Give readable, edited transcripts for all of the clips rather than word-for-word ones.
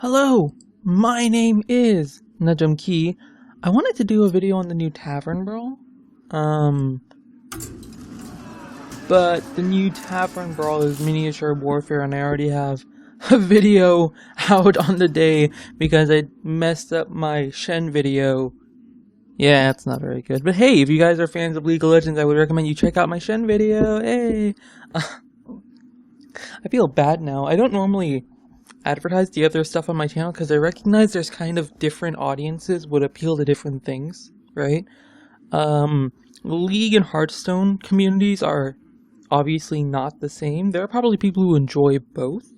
Hello, my name is Nujumkey. I wanted to do a video on the new Tavern Brawl. But the new Tavern Brawl is miniature warfare and I already have a video out on the day because I messed up my Shen video. Yeah, it's not very good. But hey, if you guys are fans of League of Legends, I would recommend you check out my Shen video. Hey! I feel bad now. I don't normally advertise the other stuff on my channel because I recognize there's kind of different audiences would appeal to different things, right? League and Hearthstone communities are obviously not the same. There are probably people who enjoy both,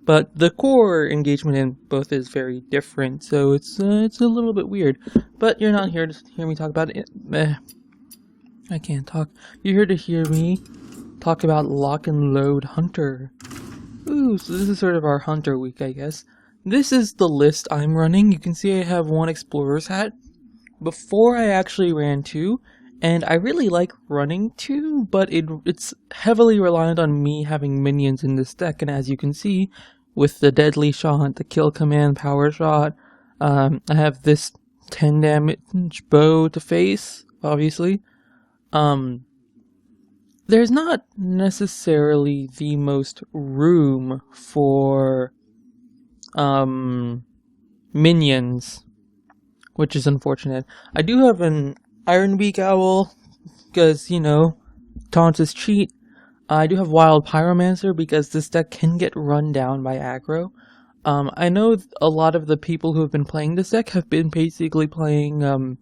but the core engagement in both is very different, so it's a little bit weird. But you're not here to hear me talk about it. I can't talk. You're here to hear me talk about Lock and Load Hunter. Ooh, so this is sort of our Hunter week, I guess. This is the list I'm running. You can see I have one Explorer's hat. Before I actually ran 2, and I really like running 2, but it's heavily reliant on me having minions in this deck, and as you can see, with the Deadly Shot, the Kill Command, Power Shot, I have this 10 damage bow to face, obviously. There's not necessarily the most room for minions, which is unfortunate. I do have an Iron Beak Owl, because, you know, taunts is cheat. I do have Wild Pyromancer, because this deck can get run down by aggro. I know a lot of the people who have been playing this deck have been basically playing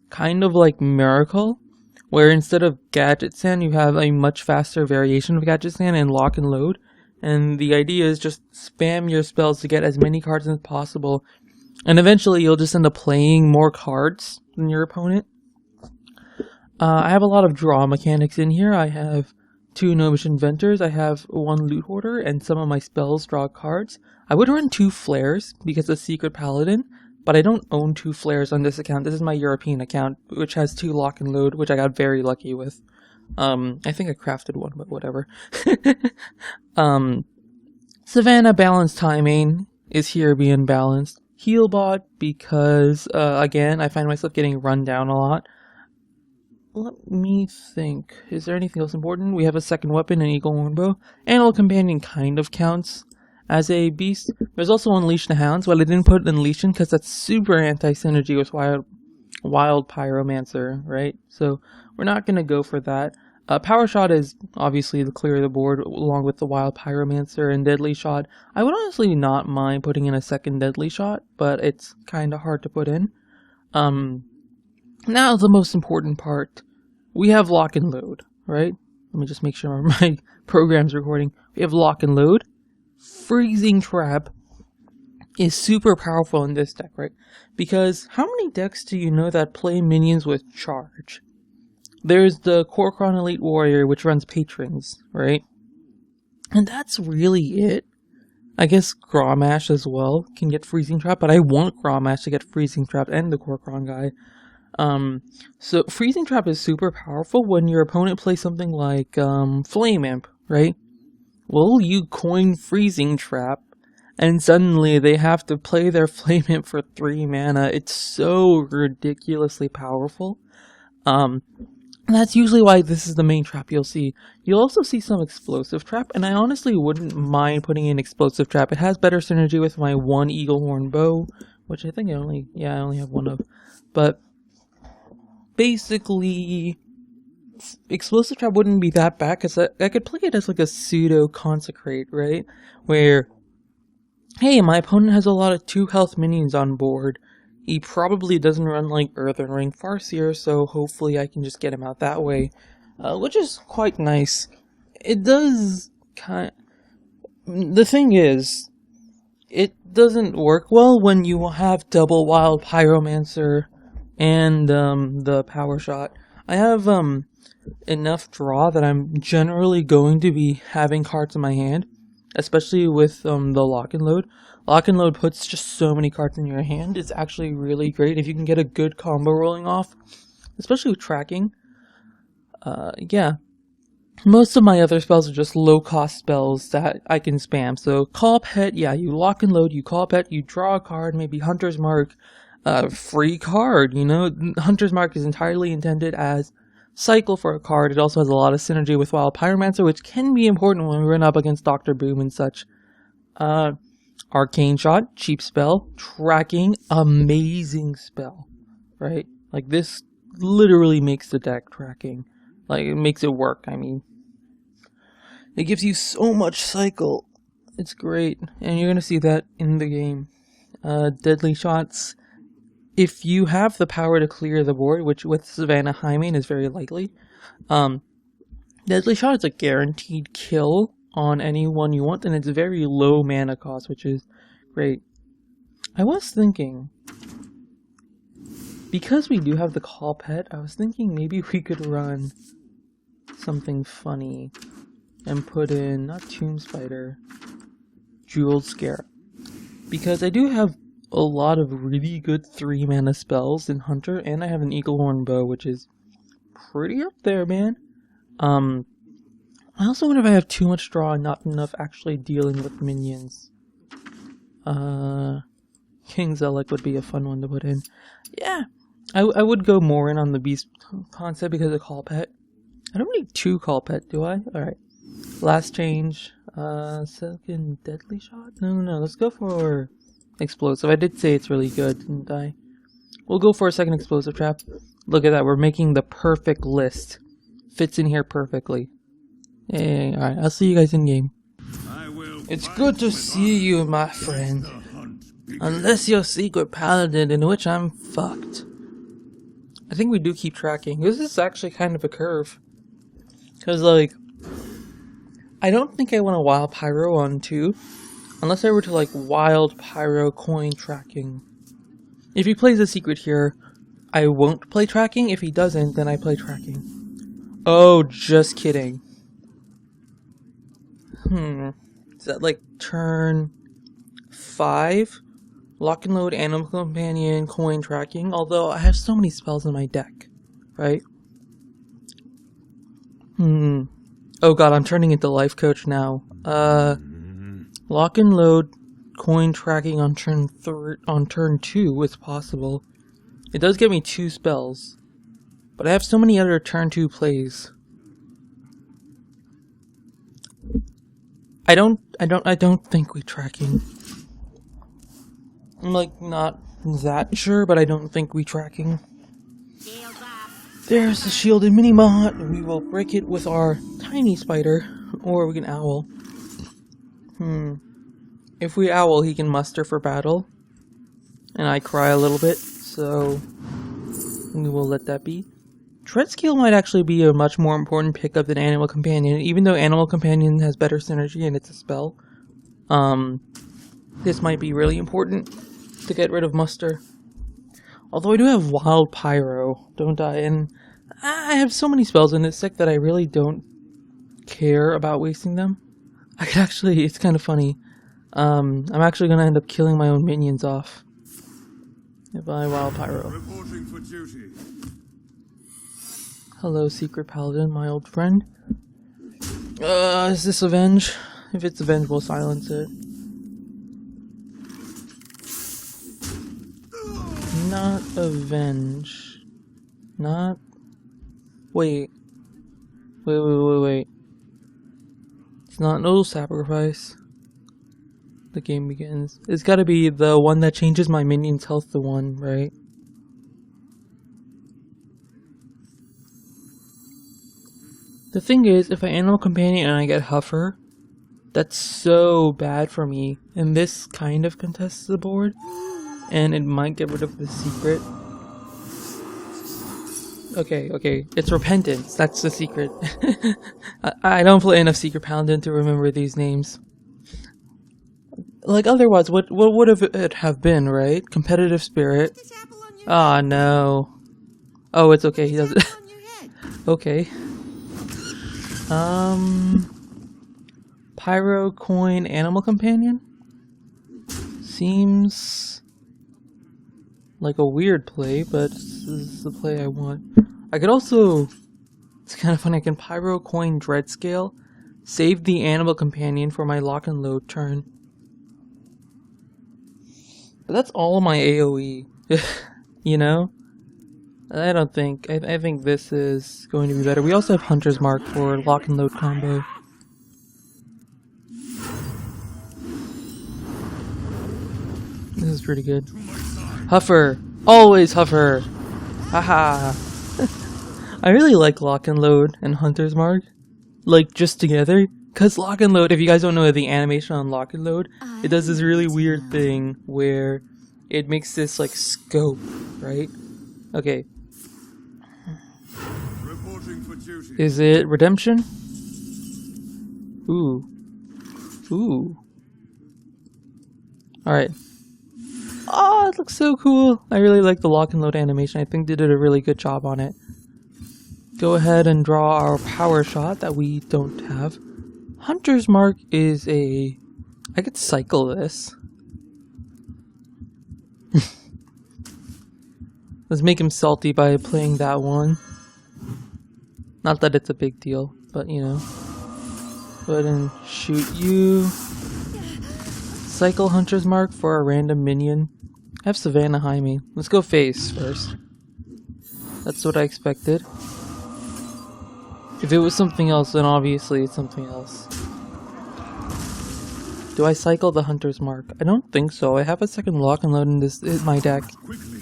kind of like Miracle, where instead of Gadget Sand, you have a much faster variation of Gadget Sand and Lock and Load. And the idea is just spam your spells to get as many cards as possible. And eventually you'll just end up playing more cards than your opponent. I have a lot of draw mechanics in here. I have 2 Gnomish Inventors, I have 1 Loot Hoarder, and some of my spells draw cards. I would run 2 Flares because of Secret Paladin, but I don't own 2 Flares on this account. This is my European account, which has 2 Lock and Load, which I got very lucky with. I think I crafted one, but whatever. Savannah Balanced Timing is here being balanced. Healbot because, again, I find myself getting run down a lot. Let me think. Is there anything else important? We have a second weapon, an Eagle Hornbow. Animal Companion kind of counts as a beast. There's also Unleash the Hounds, but I didn't put Unleash in because that's super anti-synergy with Wild Pyromancer, right? So we're not going to go for that. Power Shot is obviously the clear of the board along with the Wild Pyromancer and Deadly Shot. I would honestly not mind putting in a second Deadly Shot, but it's kind of hard to put in. Now the most important part. We have Lock and Load, right? Let me just make sure my program's recording. We have Lock and Load. Freezing Trap is super powerful in this deck, right? Because how many decks do you know that play minions with charge? There's the Kor'kron Elite Warrior, which runs Patrons, right? And that's really it. I guess Grommash as well can get Freezing Trap, but I want Grommash to get Freezing Trap and the Kor'kron guy. So Freezing Trap is super powerful when your opponent plays something like Flame Imp, right? Well, you coin Freezing Trap, and suddenly they have to play their Flame Imp for 3 mana. It's so ridiculously powerful. And that's usually why this is the main trap you'll see. You'll also see some Explosive Trap, and I honestly wouldn't mind putting in Explosive Trap. It has better synergy with my 1 Eagle Horn Bow, which I think I only have 1 of. But basically, Explosive Trap wouldn't be that bad, because I could play it as like a pseudo Consecrate, right? Where, hey, my opponent has a lot of 2 health minions on board. He probably doesn't run like Earthen Ring Farseer, so hopefully I can just get him out that way. Which is quite nice. It does the thing is, it doesn't work well when you have double Wild Pyromancer and the Power Shot. I have enough draw that I'm generally going to be having cards in my hand, especially with the Lock and Load. Lock and Load puts just so many cards in your hand. It's actually really great if you can get a good combo rolling off, especially with tracking. Yeah. Most of my other spells are just low-cost spells that I can spam. So Call Pet, yeah, you lock and load, you Call Pet, you draw a card, maybe Hunter's Mark, free card, you know? Hunter's Mark is entirely intended as cycle for a card. It also has a lot of synergy with Wild Pyromancer, which can be important when we run up against Dr. Boom and such. Arcane Shot, cheap spell. Tracking, amazing spell, right? Like, this literally makes the deck tracking. Like, it makes it work, I mean. It gives you so much cycle. It's great. And you're going to see that in the game. Deadly Shots. If you have the power to clear the board, which with Savannah Hymen is very likely, Deadly Shot is a guaranteed kill on anyone you want, and it's very low mana cost, which is great. I was thinking, because we do have the Call Pet, I was thinking maybe we could run something funny and put in, not Tomb Spider, Jeweled Scarab. Because I do have a lot of really good 3-mana spells in Hunter, and I have an Eaglehorn Bow, which is pretty up there, man. I also wonder if I have too much draw and not enough actually dealing with minions. King Zelek would be a fun one to put in. Yeah, I would go more in on the Beast concept because of Call Pet. I don't need 2 Call Pet, do I? Alright. Last change. Second Deadly Shot? No. Let's go for Explosive. I did say it's really good, didn't I? We'll go for a second Explosive Trap. Look at that. We're making the perfect list. Fits in here perfectly. Hey, alright. I'll see you guys in game. It's good to see you, my friend. Unless you're Secret Paladin, in which I'm fucked. I think we do keep tracking. This is actually kind of a curve. Because, like, I don't think I want a Wild Pyro on 2. Unless I were to, like, Wild Pyro coin tracking. If he plays a secret here, I won't play tracking. If he doesn't, then I play tracking. Oh, just kidding. Is that, like, turn 5? Lock and load, Animal Companion, coin tracking. Although, I have so many spells in my deck. Right? Oh god, I'm turning into life coach now. Lock and load, coin tracking on turn 2 is possible. It does give me 2 spells, but I have so many other turn 2 plays. I don't think we tracking. I'm like not that sure, but I don't think we tracking. There's the shielded mini-bot. We will break it with our tiny spider, or we can owl. If we owl, he can muster for battle. And I cry a little bit, so we will let that be. Treadscale might actually be a much more important pickup than Animal Companion, even though Animal Companion has better synergy and it's a spell. This might be really important to get rid of muster. Although I do have Wild Pyro, don't I? And I have so many spells in this deck that I really don't care about wasting them. I could actually, it's kind of funny. I'm actually going to end up killing my own minions off if I Wild Pyro. Reporting for duty. Hello, Secret Paladin, my old friend. Is this Avenge? If it's Avenge, we'll silence it. Not Avenge. Not... Wait. Wait. It's not no sacrifice. The game begins. It's gotta be the one that changes my minion's health to 1, right? The thing is, if I Animal Companion and I get Huffer, that's so bad for me. And this kind of contests the board. And it might get rid of the secret. Okay. It's Repentance. That's the secret. I don't play enough Secret Paladin to remember these names. Like, otherwise, what would it have been, right? Competitive Spirit. Ah, no. Oh, it's okay. He does it. Okay. Pyro, Coin, Animal Companion? Seems like a weird play, but this is the play I want. I could also It's kind of funny. I can Pyro Coin Dreadscale. Save the animal companion for my lock and load turn. But that's all my AoE. You know? I don't think. I think this is going to be better. We also have Hunter's Mark for lock and load combo. This is pretty good. Huffer! Always Huffer! Haha! I really like lock and load and Hunter's Mark. Like, just together. Because lock and load, if you guys don't know the animation on lock and load, it does this really weird thing where it makes this, like, scope, right? Okay. Is it Redemption? Ooh. Ooh. Alright. Oh, it looks so cool. I really like the lock and load animation. I think they did a really good job on it. Go ahead and draw our power shot that we don't have. Hunter's Mark is a... I could cycle this. Let's make him salty by playing that one. Not that it's a big deal, but you know. Go ahead and shoot you. Cycle Hunter's Mark for a random minion. I have Savannah Jaime. Let's go face first. That's what I expected. If it was something else, then obviously it's something else. Do I cycle the Hunter's Mark? I don't think so. I have a second lock and load in my deck.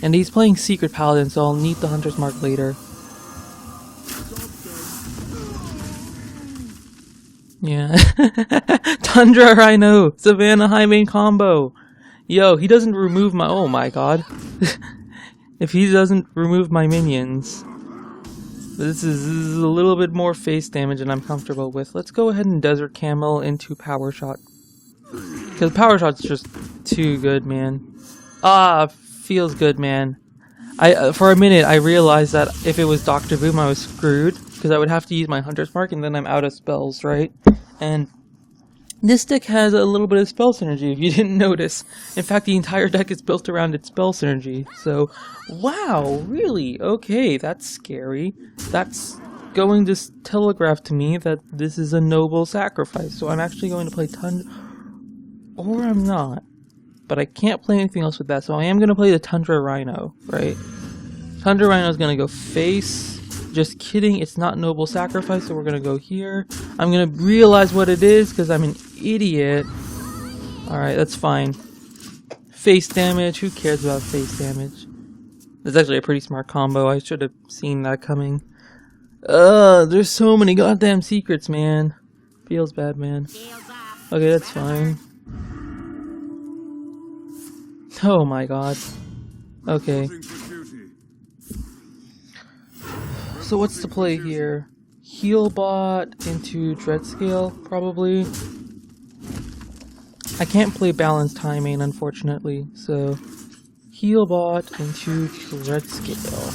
And he's playing Secret Paladin, so I'll need the Hunter's Mark later. Yeah. Tundra Rhino! Savannah Jaime combo! Yo, he doesn't remove my... Oh my god. If he doesn't remove my minions... This is a little bit more face damage than I'm comfortable with. Let's go ahead and Desert Camel into Power Shot. Because Power Shot's just too good, man. Ah, feels good, man. For a minute, I realized that if it was Dr. Boom, I was screwed. Because I would have to use my Hunter's Mark, and then I'm out of spells, right? And this deck has a little bit of spell synergy, if you didn't notice. In fact, the entire deck is built around its spell synergy. So, wow, really? Okay, that's scary. That's going to telegraph to me that this is a noble sacrifice. So I'm actually going to play Tundra... Or I'm not. But I can't play anything else with that, so I am going to play the Tundra Rhino, right? Tundra Rhino is going to go face... Just kidding, it's not noble sacrifice, so we're gonna go here. I'm gonna realize what it is, because I'm an idiot. Alright, that's fine. Face damage, who cares about face damage? That's actually a pretty smart combo, I should have seen that coming. There's so many goddamn secrets, man. Feels bad, man. Okay, that's fine. Oh my god. Okay. So what's the play here? Healbot into Dreadscale, probably. I can't play Balanced Timing, unfortunately, so Healbot into Dreadscale.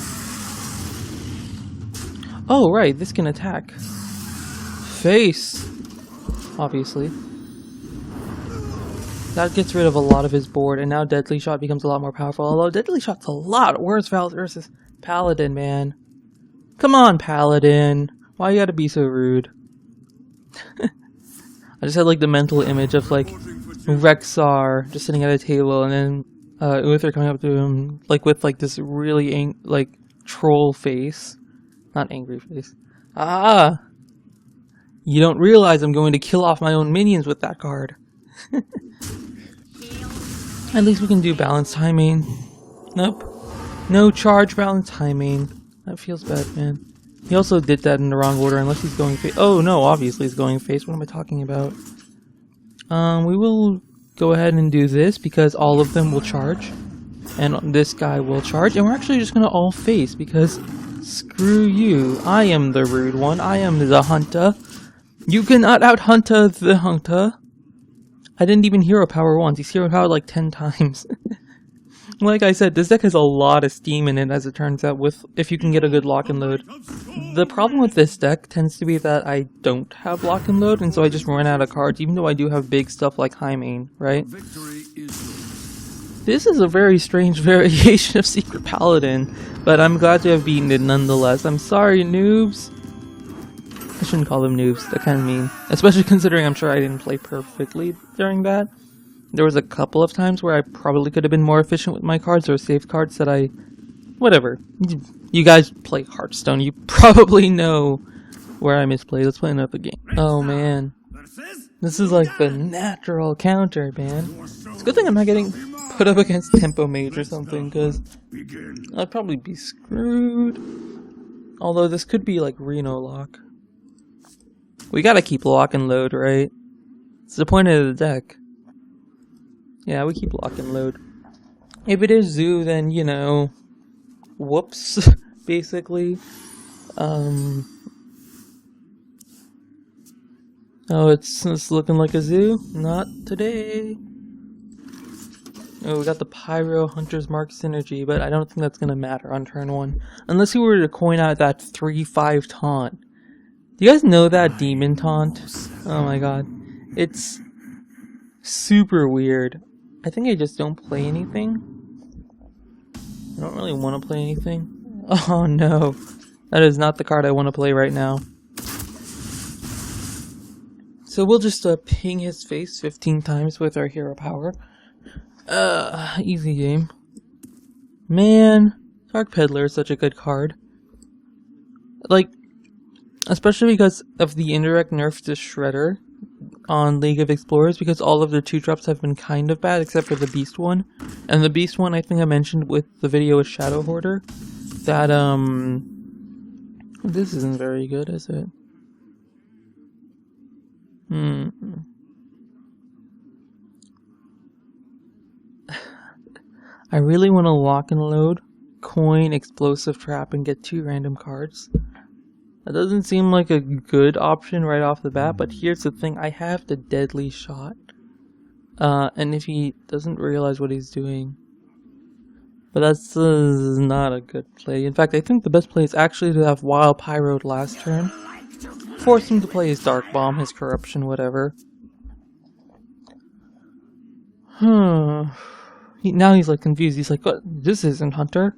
Oh, right, this can attack. Face! Obviously. That gets rid of a lot of his board, and now Deadly Shot becomes a lot more powerful, although Deadly Shot's a lot worse versus Paladin, man. Come on, Paladin. Why you gotta be so rude? I just had like the mental image of like Rexar just sitting at a table and then Uther coming up to him like with like this really like troll face. Not angry face. Ah! You don't realize I'm going to kill off my own minions with that card. At least we can do Balanced Timing. Nope. No charge Balanced Timing. That feels bad, man. He also did that in the wrong order, unless he's going face. Oh, no, obviously he's going face. What am I talking about? We will go ahead and do this, because all of them will charge. And this guy will charge. And we're actually just going to all face, because screw you. I am the rude one. I am the hunter. You cannot out-hunter the hunter. I didn't even hero power once. He's hero powered like 10 times. Like I said, this deck has a lot of steam in it, as it turns out, if you can get a good lock and load. The problem with this deck tends to be that I don't have lock and load, and so I just run out of cards, even though I do have big stuff like Jaime, right? This is a very strange variation of Secret Paladin, but I'm glad to have beaten it nonetheless. I'm sorry, noobs. shouldn't call them noobs. They're kind of mean. Especially considering I'm sure I didn't play perfectly during that. There was a couple of times where I probably could have been more efficient with my cards or saved cards that I... Whatever. You guys play Hearthstone. You probably know where I misplayed. Let's play another game. Oh, man. This is like the natural counter, man. It's a good thing I'm not getting put up against Tempo Mage or something, because I'd probably be screwed. Although this could be like Reno Lock. We gotta keep lock and load, right? It's the point of the deck. Yeah, we keep lock and load. If it is Zoo, then, you know, whoops, basically. Oh, it's looking like a Zoo? Not today. Oh, we got the Pyro Hunter's Mark synergy, but I don't think that's gonna matter on turn 1. Unless he were to coin out that 3/5 taunt. Do you guys know that demon taunt? Oh my god. It's super weird. I think I just don't play anything. I don't really want to play anything. Oh no. That is not the card I want to play right now. So we'll just ping his face 15 times with our hero power. Easy game. Man, Dark Peddler is such a good card. Like, especially because of the indirect nerf to Shredder on League of Explorers, because all of their 2-drops have been kind of bad except for the Beast one. And the Beast one I think I mentioned with the video with Shadow Hoarder. That, this isn't very good, is it? I really want to lock and load, coin, explosive trap, and get 2 random cards. That doesn't seem like a good option right off the bat, but here's the thing, I have the deadly shot. And if he doesn't realize what he's doing... But that's not a good play. In fact, I think the best play is actually to have Wild Pyro'd last turn. Force him to play his Dark Bomb, his Corruption, whatever. Now he's like confused. He's like, "What? This isn't Hunter.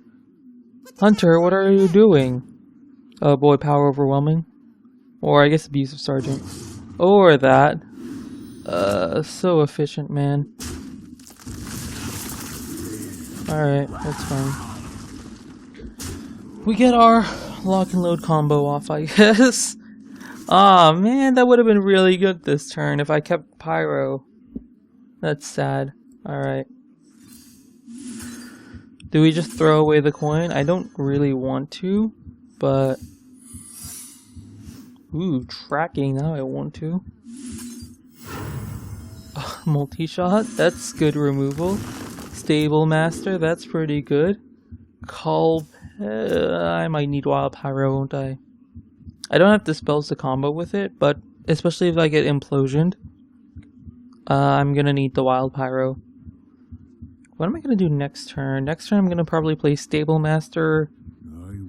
Hunter, what are you doing?" Oh boy, Power Overwhelming. Or I guess Abusive Sergeant. Or that. So efficient, man. Alright, that's fine. We get our lock and load combo off, I guess. Aw, man, that would have been really good this turn if I kept Pyro. That's sad. Alright. Do we just throw away the coin? I don't really want to, but... Ooh, tracking, now I want to. Multi-shot, that's good removal. Stable Master, that's pretty good. I might need Wild Pyro, won't I? I don't have Dispels to combo with it, but especially if I get Implosioned, I'm gonna need the Wild Pyro. What am I gonna do next turn? Next turn I'm gonna probably play Stable Master,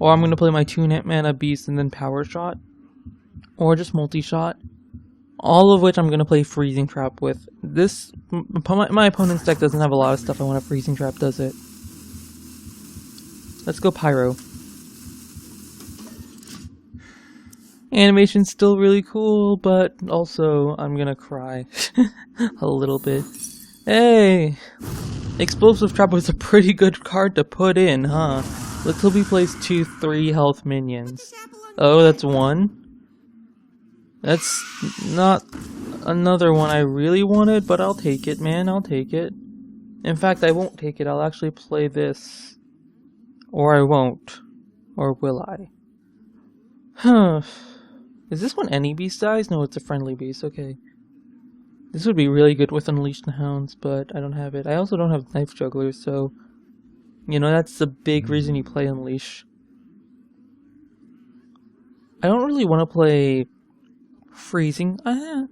or I'm gonna play my 2-net mana Beast and then Power Shot, or just Multi-Shot. All of which I'm gonna play Freezing Trap with. This, my opponent's deck doesn't have a lot of stuff I want to Freezing Trap, does it? Let's go Pyro. Animation's still really cool, but also I'm gonna cry a little bit. Hey! Explosive Trap was a pretty good card to put in, huh? Let's hope he plays 2 3-health minions. Oh, that's 1? That's not another one I really wanted, but I'll take it, man. I'll take it. In fact, I won't take it. I'll actually play this. Or I won't. Or will I? Huh. Is this one any beast dies? No, it's a friendly beast. Okay. This would be really good with Unleash the Hounds, but I don't have it. I also don't have Knife Jugglers, so... You know, that's the big reason you play Unleash. I don't really want to play... Freezing. I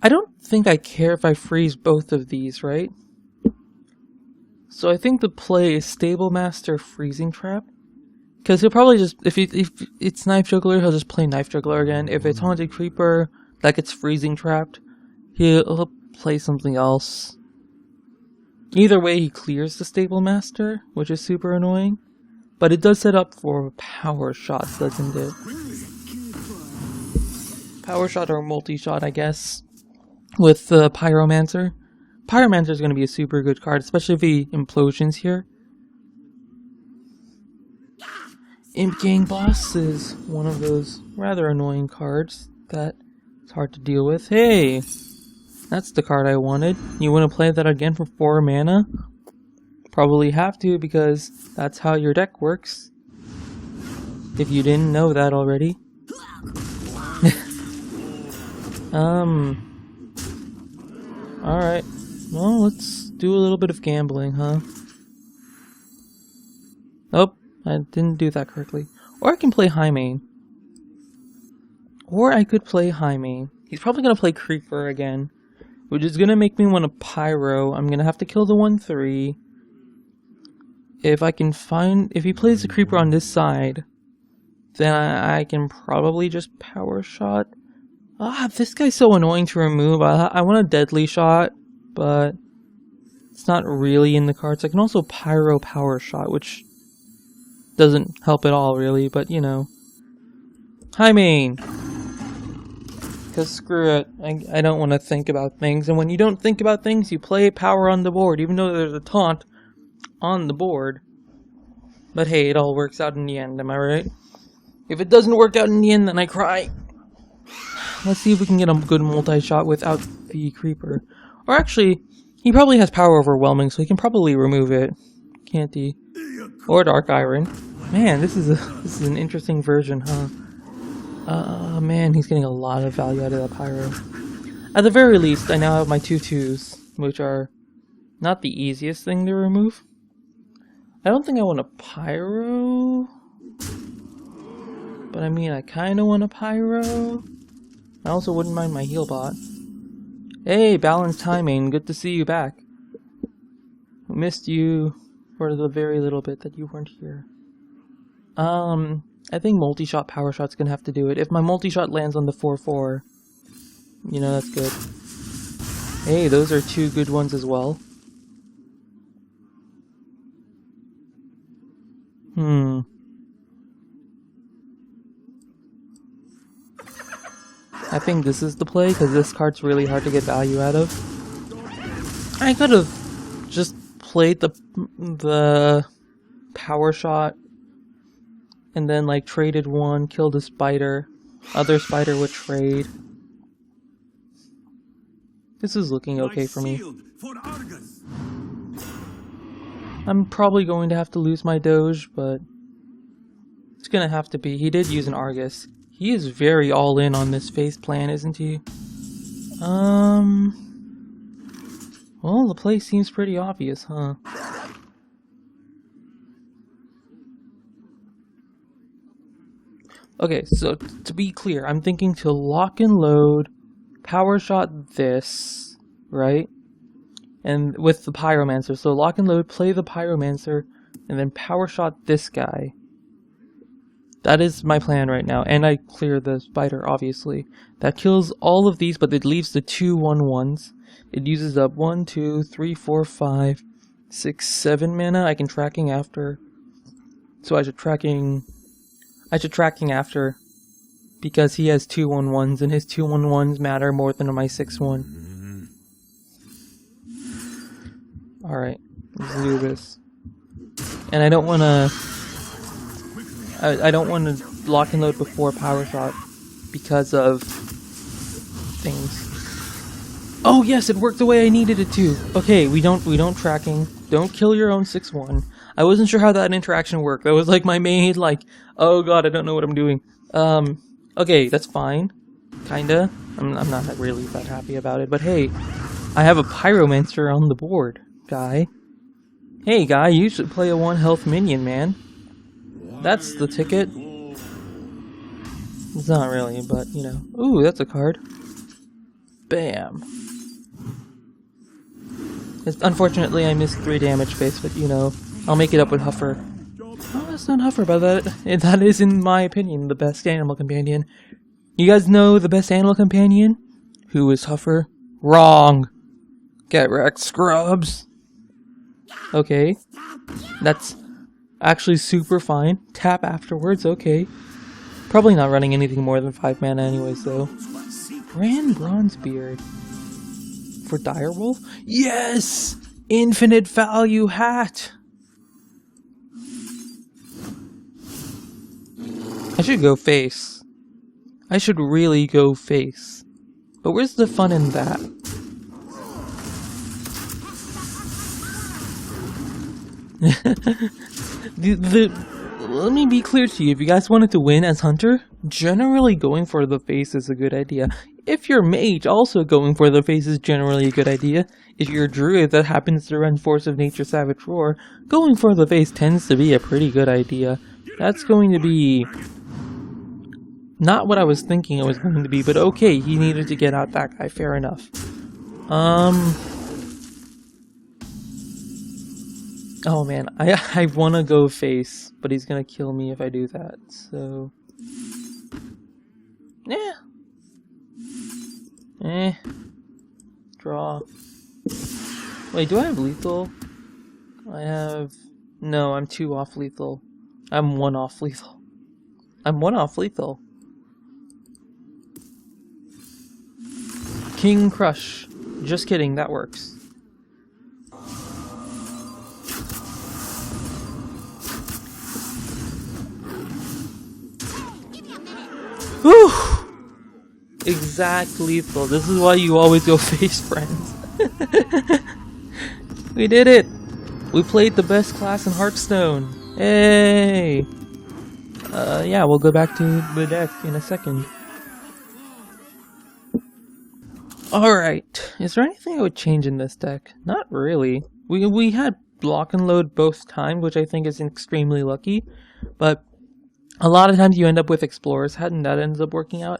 don't think I care if I freeze both of these, right? So I think the play is Stable Master Freezing Trap. Because he'll probably just, if it's Knife Juggler, he'll just play Knife Juggler again. If it's Haunted Creeper, that gets Freezing Trapped, he'll play something else. Either way, he clears the Stable Master, which is super annoying. But it does set up for Power Shots, doesn't it? Power shot or multi-shot, I guess, with the Pyromancer. Pyromancer is going to be a super good card, especially if he implosions here. Imp Gang Boss is one of those rather annoying cards that it's hard to deal with. Hey, that's the card I wanted. You want to play that again for 4 mana? Probably have to, because that's how your deck works. If you didn't know that already. Alright. Well, let's do a little bit of gambling, huh? Oh, I didn't do that correctly. Or I can play high main. Or I could play high main. He's probably gonna play Creeper again, which is gonna make me want to Pyro. I'm gonna have to kill the 1/3. If he plays the Creeper on this side, then I can probably just Power Shot. This guy's so annoying to remove. I want a Deadly Shot, but it's not really in the cards. I can also Pyro Power Shot, which doesn't help at all, really, but you know. High main! Because screw it, I don't want to think about things, and when you don't think about things, you play power on the board, even though there's a taunt on the board. But hey, it all works out in the end, am I right? If it doesn't work out in the end, then I cry. Let's see if we can get a good multi-shot without the Creeper. Or actually, he probably has Power Overwhelming, so he can probably remove it. Can't he? Or Dark Iron. Man, this is an interesting version, huh? Man, he's getting a lot of value out of that Pyro. At the very least, I now have my 2/2s, which are not the easiest thing to remove. I don't think I want a Pyro, but I mean, I kind of want a Pyro. I also wouldn't mind my heal bot. Hey, balanced timing, good to see you back. Missed you for the very little bit that you weren't here. I think multi-shot Power Shot's gonna have to do it. If my multi-shot lands on the 4/4, you know, that's good. Hey, those are 2 good ones as well. I think this is the play, because this card's really hard to get value out of. I could have just played the Power Shot and then like traded one, killed a spider. Other spider would trade. This is looking okay for me. I'm probably going to have to lose my Doge, but it's gonna have to be. He did use an Argus. He is very all in on this phase plan, isn't he? Well, the play seems pretty obvious, huh? Okay, so to be clear, I'm thinking to lock and load, Power Shot this, right? And with the Pyromancer, so lock and load, play the Pyromancer, and then Power Shot this guy. That is my plan right now, and I clear the spider, obviously. That kills all of these, but it leaves the 2 1/1s. It uses up 1, 2, 3, 4, 5, 6, 7 mana. I can tracking after. So I should tracking after, because he has 2 1/1s, and his 2 1/1s matter more than my 6/1. Alright, let's do this. And I don't want to lock and load before Power Shot because of things. Oh yes, it worked the way I needed it to. Okay, we don't tracking. Don't kill your own 6/1. I wasn't sure how that interaction worked. That was like my main, like, oh god, I don't know what I'm doing. Okay, that's fine. Kinda. I'm not really that happy about it, but hey, I have a Pyromancer on the board, guy. Hey guy, you should play a 1 health minion, man. That's the ticket. It's not really, but you know. Ooh, that's a card. Bam. Unfortunately, I missed 3 damage face, but you know, I'll make it up with Huffer. Oh, that's not Huffer, but that is, in my opinion, the best animal companion. You guys know the best animal companion? Who is Huffer? Wrong. Get wrecked, scrubs. Okay. That's actually super fine. Tap afterwards, okay. Probably not running anything more than 5 mana anyways, though. Ran Bronzebeard for Direwolf? Yes! Infinite value hat! I should go face. I should really go face. But where's the fun in that? Let me be clear to you, if you guys wanted to win as Hunter, generally going for the face is a good idea. If you're Mage, also going for the face is generally a good idea. If you're a Druid that happens to run Force of Nature Savage Roar, going for the face tends to be a pretty good idea. That's going to be not what I was thinking it was going to be, but okay, he needed to get out that guy, fair enough. Oh man, I wanna go face, but he's gonna kill me if I do that, so... Draw. Wait, do I have lethal? I have... No, I'm 2 off lethal. I'm 1 off lethal. I'm 1 off lethal. King Crush. Just kidding, that works. Whew! Exact lethal. This is why you always go face, friends. We did it! We played the best class in Hearthstone. Hey! Yeah, we'll go back to the deck in a second. Alright, is there anything I would change in this deck? Not really. We had block and load both times, which I think is extremely lucky, but a lot of times you end up with Explorer's Hat and that ends up working out.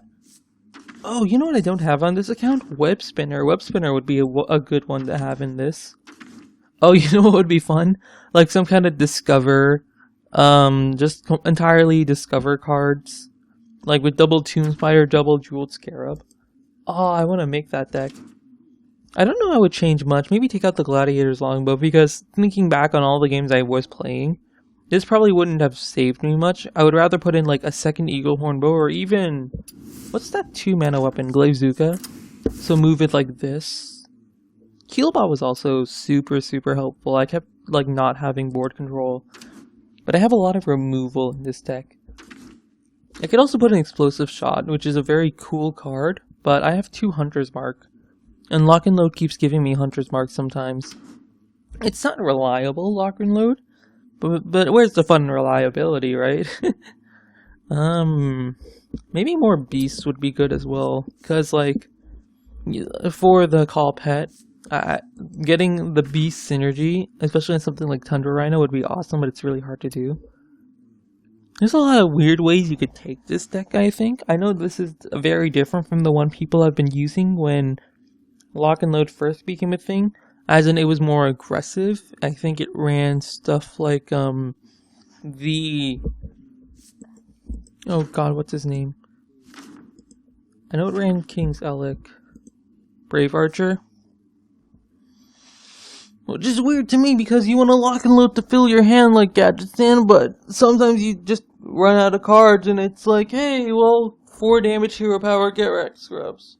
Oh, you know what I don't have on this account? Web Spinner. Web Spinner would be a good one to have in this. Oh, you know what would be fun? Like some kind of Discover, just entirely Discover cards. Like with double Tomb Spider, double Jeweled Scarab. Oh, I want to make that deck. I don't know I would change much. Maybe take out the Gladiator's Longbow, because thinking back on all the games I was playing, this probably wouldn't have saved me much. I would rather put in like a second Eaglehorn Bow, or even... What's that 2-mana weapon? Glaivezooka? So move it like this. Keelbot was also super helpful. I kept like not having board control. But I have a lot of removal in this deck. I could also put an Explosive Shot, which is a very cool card, but I have 2 Hunter's Mark. And Lock and Load keeps giving me Hunter's Mark sometimes. It's not reliable, Lock and Load, but where's the fun in reliability, right? Maybe more Beasts would be good as well, because like, for the Call Pet, getting the Beast synergy, especially in something like Tundra Rhino, would be awesome, but it's really hard to do. There's a lot of weird ways you could take this deck, I think. I know this is very different from the one people have been using when Lock and Load first became a thing, as in it was more aggressive. I think it ran stuff like, oh god, what's his name? I know it ran King's Elec. Brave Archer? Which is weird to me because you want to lock and load to fill your hand like Gadgetzan, but sometimes you just run out of cards and it's like, hey, well, 4 damage hero power, get wrecked, scrubs.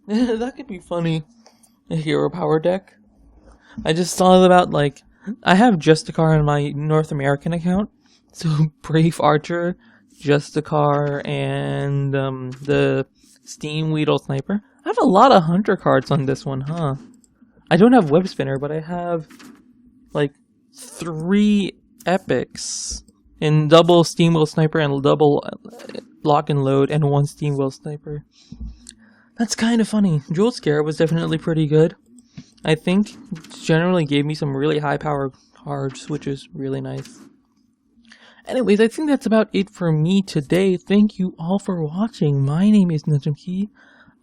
That could be funny. A hero power deck. I just thought about, like, I have Justicar on my North American account, so Brave Archer, Justicar, and the Steam Weedle Sniper. I have a lot of Hunter cards on this one, huh? I don't have Web Spinner, but I have, like, 3 Epics in double Steam Wheel Sniper and double Lock and Load and 1 Steam Wheel Sniper. That's kind of funny. Jeweled Scarab was definitely pretty good. I think generally gave me some really high power cards, which is really nice. Anyways, I think that's about it for me today. Thank you all for watching. My name is nujumkey.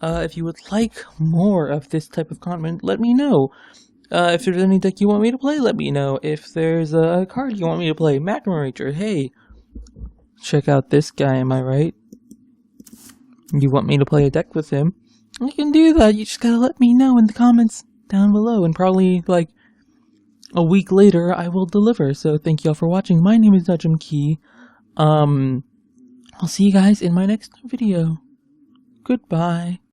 If you would like more of this type of content, let me know. If there's any deck you want me to play, let me know. If there's a card you want me to play, Macro Ranger, hey, check out this guy, am I right? You want me to play a deck with him? I can do that, you just gotta let me know in the comments down below, and probably, like, a week later, I will deliver. So thank you all for watching. My name is nujumkey. I'll see you guys in my next video. Goodbye.